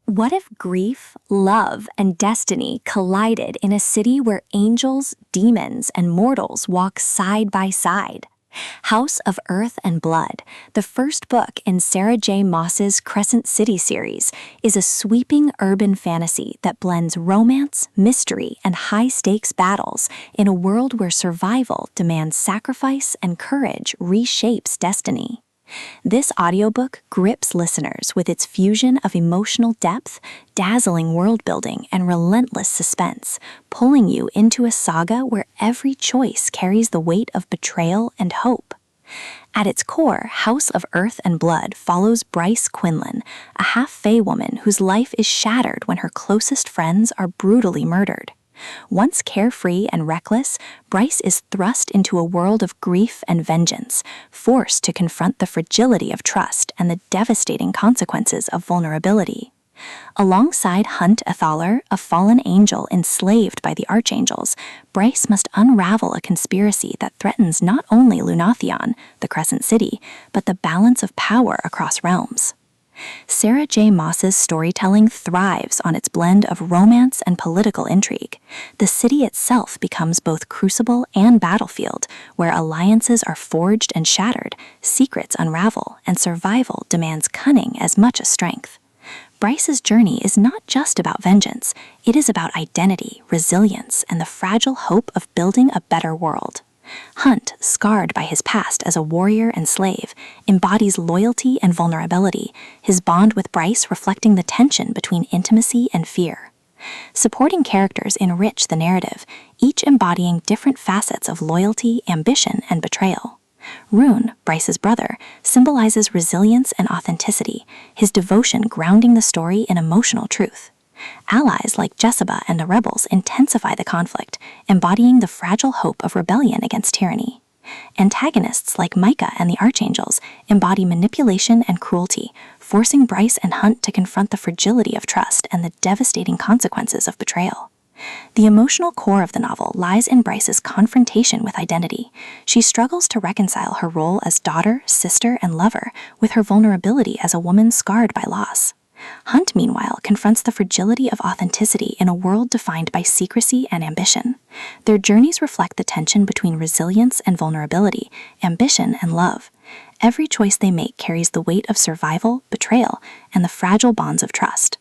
What if grief, love, and destiny collided in a city where angels, demons, and mortals walk side by side? House of Earth and Blood, the first book in Sarah J. Maas's Crescent City series, is a sweeping urban fantasy that blends romance, mystery, and high-stakes battles in a world where survival demands sacrifice and courage reshapes destiny. This audiobook grips listeners with its fusion of emotional depth, dazzling world-building, and relentless suspense, pulling you into a saga where every choice carries the weight of betrayal and hope. At its core, House of Earth and Blood follows Bryce Quinlan, a half-fae woman whose life is shattered when her closest friends are brutally murdered. Once carefree and reckless, Bryce is thrust into a world of grief and vengeance, forced to confront the fragility of trust and the devastating consequences of vulnerability. Alongside Hunt Athalar, a fallen angel enslaved by the archangels, Bryce must unravel a conspiracy that threatens not only Lunathion, the Crescent City, but the balance of power across realms. Sarah J. Maas's storytelling thrives on its blend of romance and political intrigue. The city itself becomes both crucible and battlefield, where alliances are forged and shattered, secrets unravel, and survival demands cunning as much as strength. Bryce's journey is not just about vengeance, it is about identity, resilience, and the fragile hope of building a better world. Hunt, scarred by his past as a warrior and slave, embodies loyalty and vulnerability, his bond with Bryce reflecting the tension between intimacy and fear. Supporting characters enrich the narrative, each embodying different facets of loyalty, ambition, and betrayal. Rune, Bryce's brother, symbolizes resilience and authenticity, his devotion grounding the story in emotional truth. Allies like Jessica and the rebels intensify the conflict, embodying the fragile hope of rebellion against tyranny. Antagonists like Micah and the Archangels embody manipulation and cruelty, forcing Bryce and Hunt to confront the fragility of trust and the devastating consequences of betrayal. The emotional core of the novel lies in Bryce's confrontation with identity. She struggles to reconcile her role as daughter, sister, and lover with her vulnerability as a woman scarred by loss. Hunt, meanwhile, confronts the fragility of authenticity in a world defined by secrecy and ambition. Their journeys reflect the tension between resilience and vulnerability, ambition and love. Every choice they make carries the weight of survival, betrayal, and the fragile bonds of trust.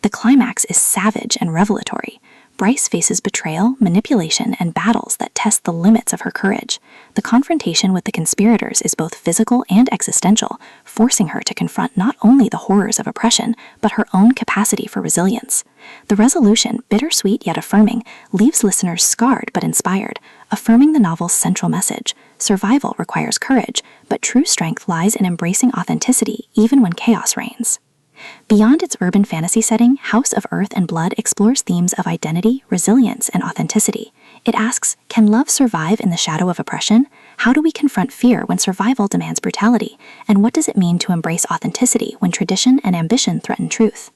The climax is savage and revelatory. Bryce faces betrayal, manipulation, and battles that test the limits of her courage. The confrontation with the conspirators is both physical and existential, forcing her to confront not only the horrors of oppression, but her own capacity for resilience. The resolution, bittersweet yet affirming, leaves listeners scarred but inspired, affirming the novel's central message. Survival requires courage, but true strength lies in embracing authenticity even when chaos reigns. Beyond its urban fantasy setting, House of Earth and Blood explores themes of identity, resilience, and authenticity. It asks, can love survive in the shadow of oppression? How do we confront fear when survival demands brutality? And what does it mean to embrace authenticity when tradition and ambition threaten truth?